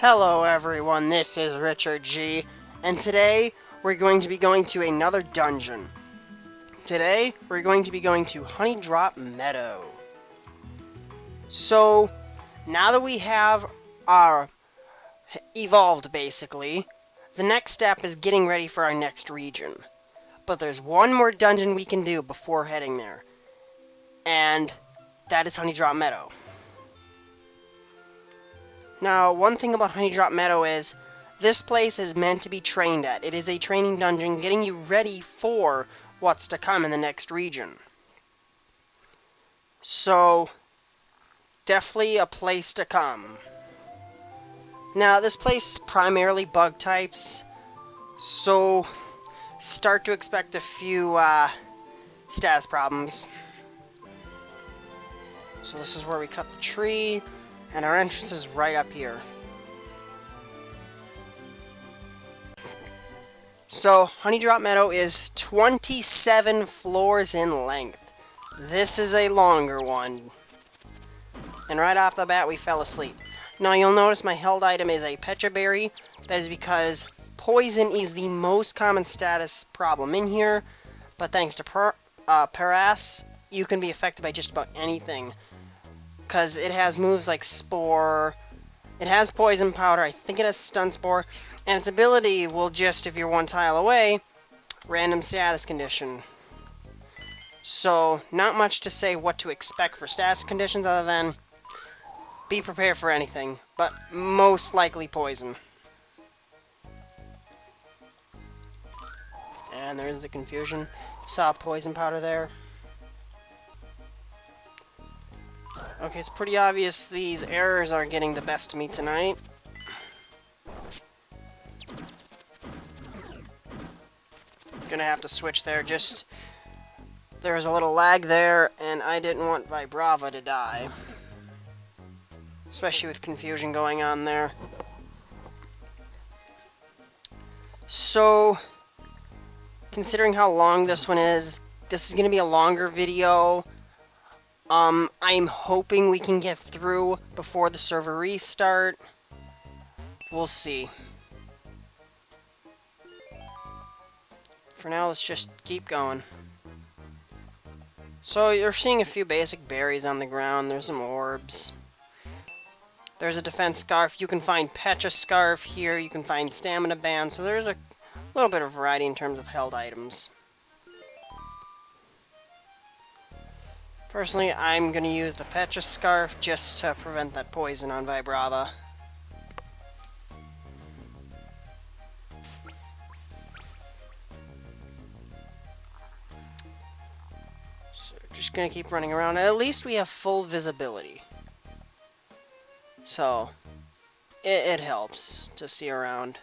Hello everyone, this is Richard G, and today we're going to be going to another dungeon. Today we're going to be going to Honeydrop Meadow. So, now that we have our evolved basically, the next step is getting ready for our next region. But there's one more dungeon we can do before heading there, and that is Honeydrop Meadow. Now, one thing about Honeydrop Meadow is, this place is meant to be trained at. It is a training dungeon getting you ready for what's to come in the next region. So, definitely a place to come. Now, this place is primarily bug types, so start to expect a few status problems. So this is where we cut the tree. And our entrance is right up here. So, Honeydrop Meadow is 27 floors in length. This is a longer one. And right off the bat, we fell asleep. Now, you'll notice my held item is a Pecha Berry. That is because poison is the most common status problem in here. But thanks to Paras, you can be affected by just about anything. Because it has moves like Spore, it has Poison Powder, I think it has Stun Spore, and its ability will just, if you're one tile away, random status condition. So, not much to say what to expect for status conditions other than be prepared for anything, but most likely poison. And there's the confusion. Saw Poison Powder there. Okay, it's pretty obvious these errors are getting the best of me tonight. Gonna have to switch there, just... There was a little lag there, and I didn't want Vibrava to die. Especially with confusion going on there. So, considering how long this one is gonna be a longer video. I'm hoping we can get through before the server restart. We'll see. For now, let's just keep going. So, you're seeing a few basic berries on the ground. There's some orbs. There's a defense scarf. You can find Pecha Scarf here. You can find stamina band. So there's a little bit of variety in terms of held items. Personally, I'm going to use the Pecha Scarf just to prevent that poison on Vibrava. So, just going to keep running around. At least we have full visibility. So, it helps to see around.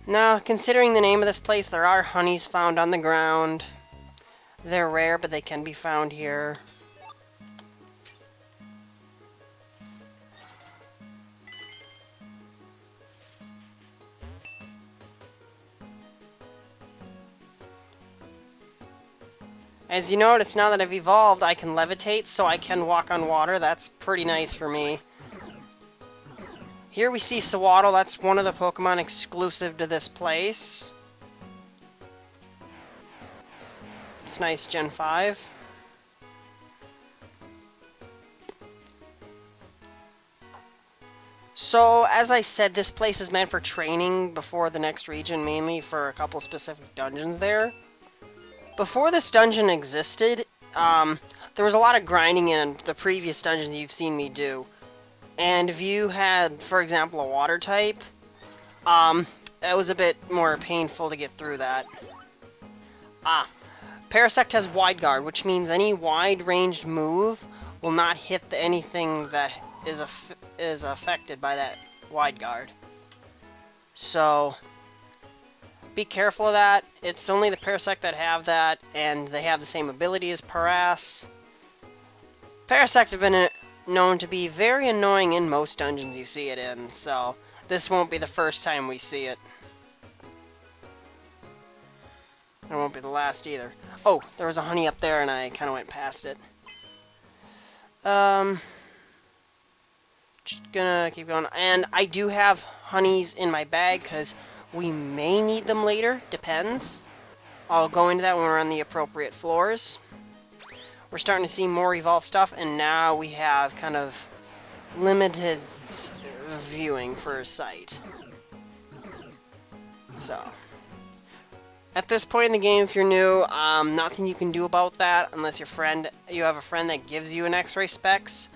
Now, considering the name of this place, there are honeys found on the ground. They're rare, but they can be found here. As you notice, now that I've evolved, I can levitate, so I can walk on water. That's pretty nice for me. Here we see Sawaddle, that's one of the Pokemon exclusive to this place. It's nice, Gen 5. So, as I said, this place is meant for training before the next region, mainly for a couple specific dungeons there. Before this dungeon existed, there was a lot of grinding in the previous dungeons you've seen me do. And if you had, for example, a water type, it was a bit more painful to get through that. Parasect has Wide Guard, which means any wide-ranged move will not hit anything that is affected by that Wide Guard. So, be careful of that. It's only the Parasect that have that, and they have the same ability as Paras. Parasect have been known to be very annoying in most dungeons you see it in, so this won't be the first time we see it. It won't be the last either. Oh, there was a honey up there and I kind of went past it. Just gonna keep going. And I do have honeys in my bag because we may need them later. Depends. I'll go into that when we're on the appropriate floors. We're starting to see more evolved stuff, and now we have kind of limited viewing for sight. So, at this point in the game, if you're new, nothing you can do about that unless you have a friend that gives you an X-ray specs.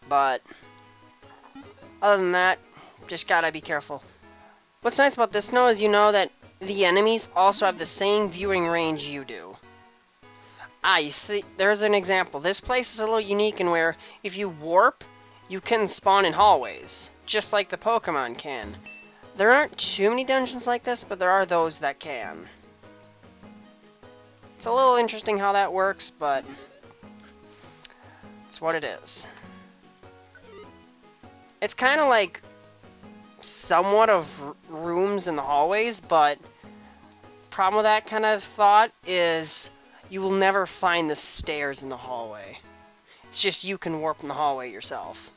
But other than that, just gotta be careful. What's nice about this though is you know that the enemies also have the same viewing range you do. You see, there's an example. This place is a little unique in where if you warp, you can spawn in hallways, just like the Pokemon can. There aren't too many dungeons like this, but there are those that can. It's a little interesting how that works, but it's what it is. It's kind of like somewhat of rooms in the hallways, but problem with that kind of thought is you will never find the stairs in the hallway. It's just you can warp in the hallway yourself.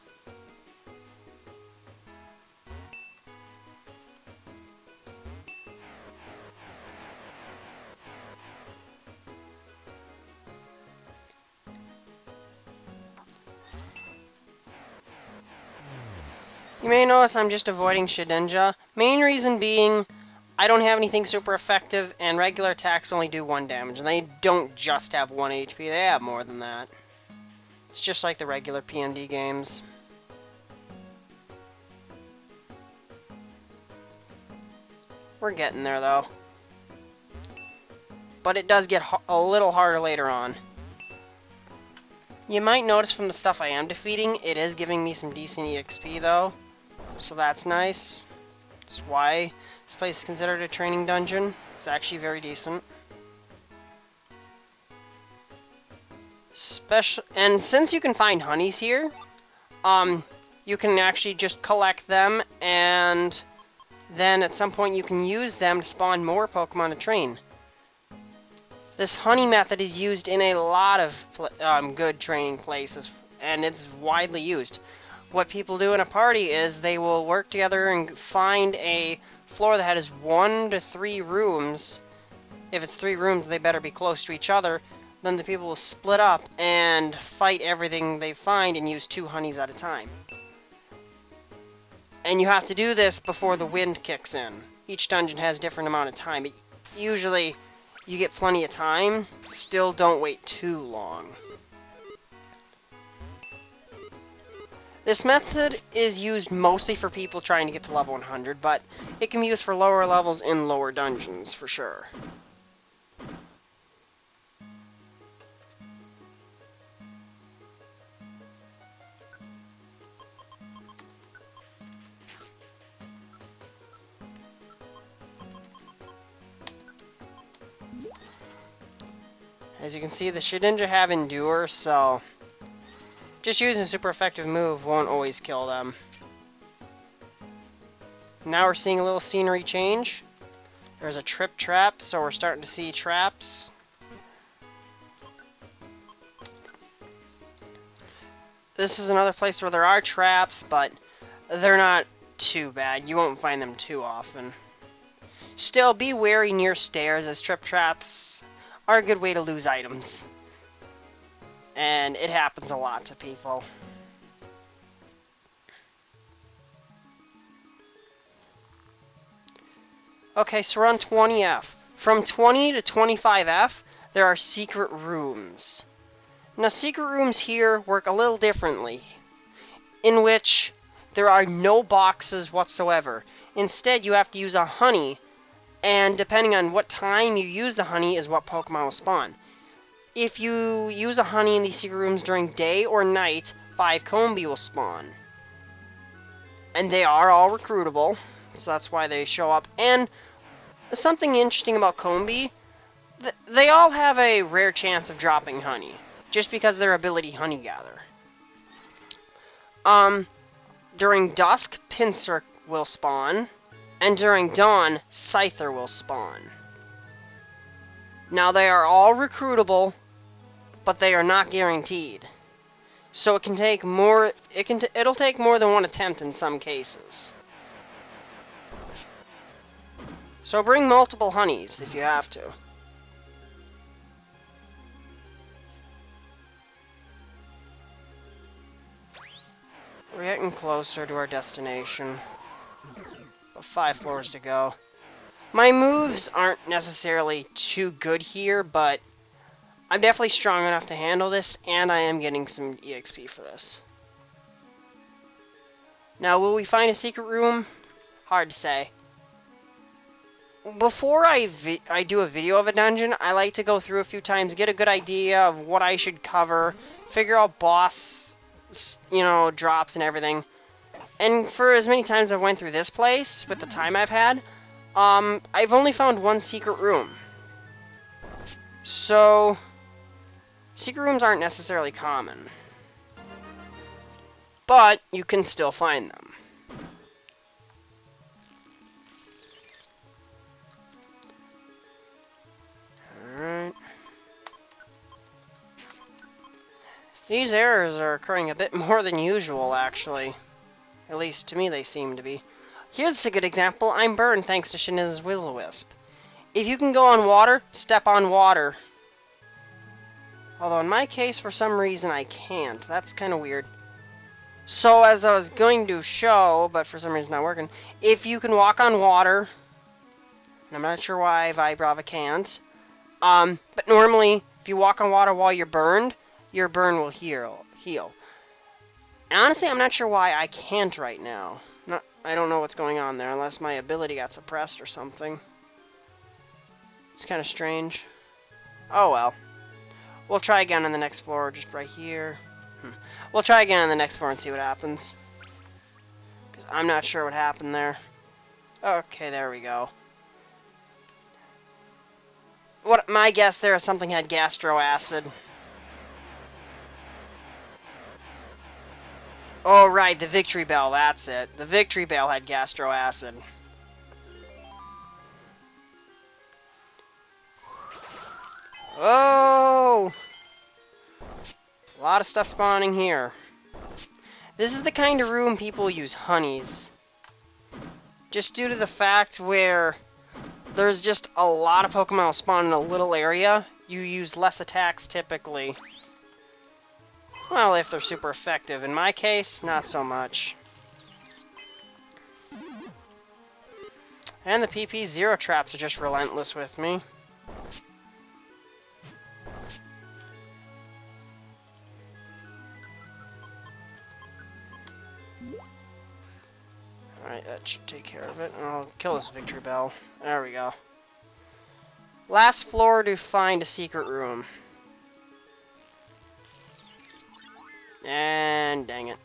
You may notice I'm just avoiding Shedinja. Main reason being, I don't have anything super effective, and regular attacks only do 1 damage. And they don't just have 1 HP, they have more than that. It's just like the regular PND games. We're getting there, though. But it does get a little harder later on. You might notice from the stuff I am defeating, it is giving me some decent EXP, though. So that's nice. That's why this place is considered a training dungeon. It's actually very decent. And since you can find honeys here, you can actually just collect them, and then at some point you can use them to spawn more Pokemon to train. This honey method is used in a lot of good training places, and it's widely used. What people do in a party is they will work together and find a floor that has 1 to 3 rooms. If it's 3 rooms, they better be close to each other. Then the people will split up and fight everything they find and use 2 honeys at a time. And you have to do this before the wind kicks in. Each dungeon has a different amount of time, but usually you get plenty of time. Still don't wait too long. This method is used mostly for people trying to get to level 100, but it can be used for lower levels in lower dungeons, for sure. As you can see, the Shedinja have Endure, so just using a super effective move won't always kill them. Now we're seeing a little scenery change. There's a trip trap, so we're starting to see traps. This is another place where there are traps, but they're not too bad. You won't find them too often. Still, be wary near stairs, as trip traps are a good way to lose items. And it happens a lot to people. Okay, so we're on 20F. From 20 to 25F, there are secret rooms. Now, secret rooms here work a little differently, in which there are no boxes whatsoever. Instead, you have to use a honey, and depending on what time you use the honey is what Pokemon will spawn. If you use a honey in these secret rooms during day or night, 5 Combi will spawn. And they are all recruitable, so that's why they show up. And something interesting about Combi, they all have a rare chance of dropping honey, just because of their ability Honey Gather. During dusk, Pinsir will spawn, and during dawn, Scyther will spawn. Now they are all recruitable, but they are not guaranteed. So it can take more. It'll take more than one attempt in some cases. So bring multiple honeys if you have to. We're getting closer to our destination. But 5 floors to go. My moves aren't necessarily too good here, but I'm definitely strong enough to handle this, and I am getting some EXP for this. Now, will we find a secret room? Hard to say. Before I do a video of a dungeon, I like to go through a few times, get a good idea of what I should cover, figure out boss, drops and everything. And for as many times I went through this place, with the time I've had, I've only found one secret room. So, secret rooms aren't necessarily common. But, you can still find them. Alright. These errors are occurring a bit more than usual, actually. At least, to me, they seem to be. Here's a good example. I'm burned thanks to Shiniz's Will-O-Wisp. If you can go on water, step on water. Although, in my case, for some reason, I can't. That's kind of weird. So, as I was going to show, but for some reason not working, if you can walk on water, and I'm not sure why Vibrava can't, but normally, if you walk on water while you're burned, your burn will heal. And honestly, I'm not sure why I can't right now. I don't know what's going on there, unless my ability got suppressed or something. It's kind of strange. Oh well. We'll try again on the next floor, just right here. We'll try again on the next floor and see what happens. Because I'm not sure what happened there. Okay, there we go. My guess there is something had gastro acid. Oh, right, the Victory Bell, that's it. The Victory Bell had gastro acid. Oh! A lot of stuff spawning here. This is the kind of room people use honeys. Just due to the fact where there's just a lot of Pokemon spawn in a little area, you use less attacks typically. Well, if they're super effective. In my case, not so much. And the PP Zero traps are just relentless with me. Alright, that should take care of it. And I'll kill this Victory Bell. There we go. Last floor to find a secret room. And dang it.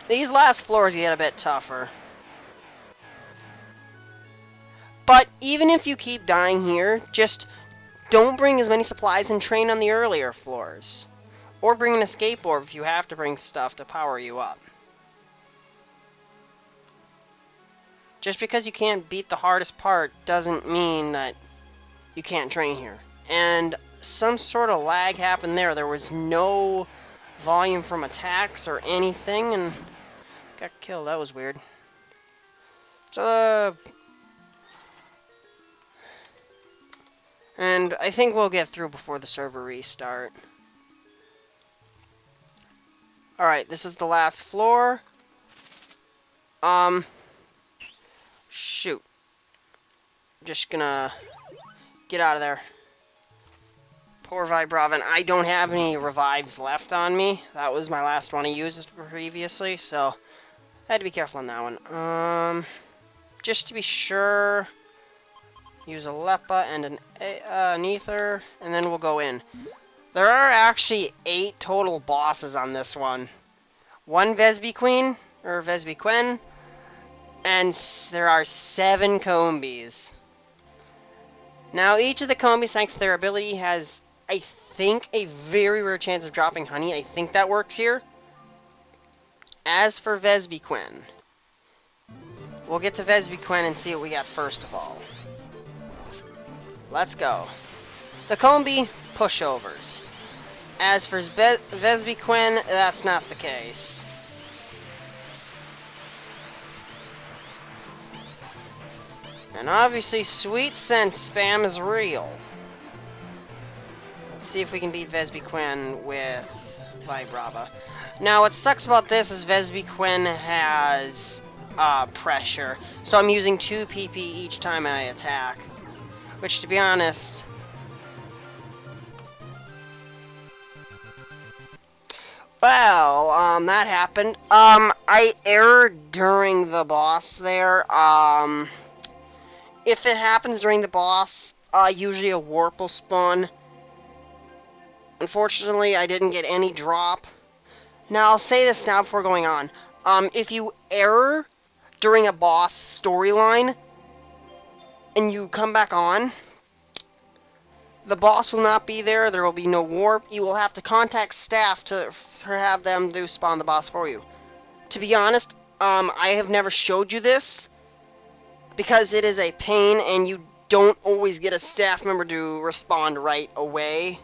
These last floors get a bit tougher. But even if you keep dying here, just don't bring as many supplies and train on the earlier floors. Or bring an escape orb if you have to bring stuff to power you up. Just because you can't beat the hardest part doesn't mean that you can't train here. And some sort of lag happened there. There was no volume from attacks or anything, and got killed. That was weird. So, and I think we'll get through before the server restart. Alright, this is the last floor. Shoot. Just gonna get out of there. Poor Vibrava. I don't have any revives left on me. That was my last one I used previously, so I had to be careful on that one. Just to be sure, use a Leppa and an Ether, and then we'll go in. There are actually 8 total bosses on this one. 1 Vespiquen, and there are 7 Combies. Now, each of the Combies, thanks to their ability, has, I think, a very rare chance of dropping honey. I think that works here. As for Vespiquen, we'll get to Vesbyquen and see what we got first of all. Let's go. The Combi, pushovers. As for Vesbyquen, that's not the case. And obviously, Sweet Sense spam is real. Let's see if we can beat Vesbyquen with Vibrava. Now, what sucks about this is Vesbyquen has pressure, so I'm using 2 PP each time I attack. Which, to be honest... Well, that happened. I erred during the boss there. If it happens during the boss, usually a warp will spawn. Unfortunately, I didn't get any drop. Now, I'll say this now before going on. If you error during a boss storyline, and you come back on, the boss will not be there, there will be no warp, you will have to contact staff to have them spawn the boss for you. To be honest, I have never showed you this, because it is a pain, and you don't always get a staff member to respond right away.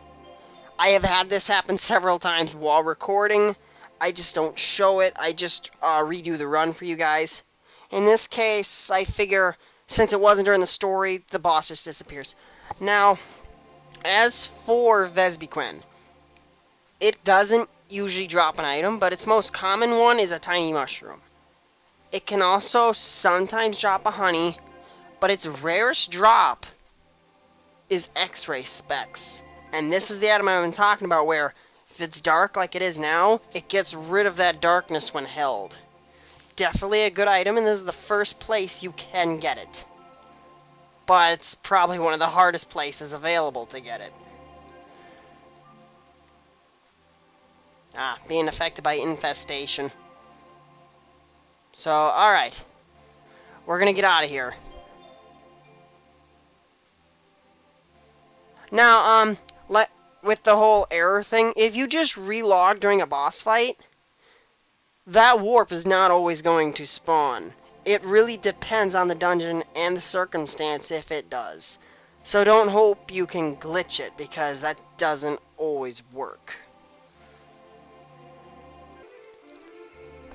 I have had this happen several times while recording. I just don't show it, I just redo the run for you guys. In this case, I figure, since it wasn't during the story, the boss just disappears. Now, as for Vesbyquen, it doesn't usually drop an item, but its most common one is a tiny mushroom. It can also sometimes drop a honey, but its rarest drop is X-ray specs. And this is the item I've been talking about, where if it's dark like it is now, it gets rid of that darkness when held. Definitely a good item, and this is the first place you can get it. But it's probably one of the hardest places available to get it. Being affected by infestation. So, alright. We're gonna get out of here. Now, with the whole error thing, if you just relog during a boss fight, that warp is not always going to spawn. It really depends on the dungeon and the circumstance if it does. So don't hope you can glitch it, because that doesn't always work.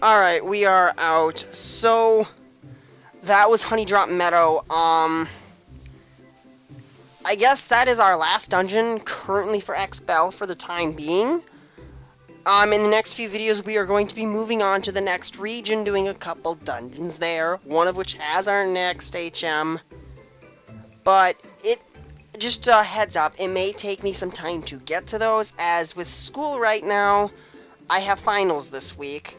Alright, we are out. So, that was Honeydrop Meadow. I guess that is our last dungeon currently for Expel for the time being. In the next few videos, we are going to be moving on to the next region, doing a couple dungeons there, one of which has our next HM. But just a heads up, it may take me some time to get to those, as with school right now, I have finals this week,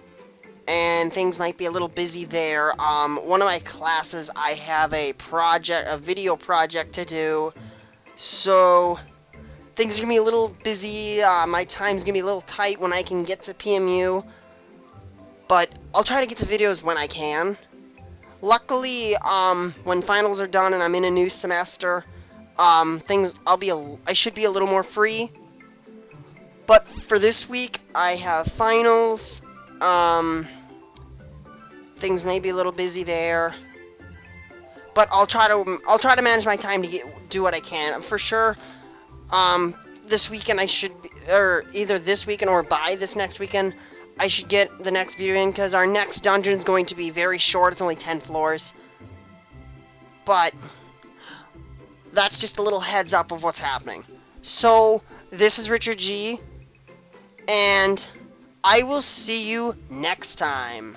and things might be a little busy there. One of my classes, I have a video project to do, so things are going to be a little busy. My time's going to be a little tight when I can get to PMU, but I'll try to get to videos when I can. Luckily, when finals are done and I'm in a new semester, I should be a little more free. But for this week, I have finals. Things may be a little busy there, but I'll try to manage my time to do what I can. For sure, this weekend I should be, or either this weekend or by this next weekend, I should get the next video in, because our next dungeon is going to be very short. It's only 10 floors. But that's just a little heads up of what's happening. So, this is Richard G, and I will see you next time.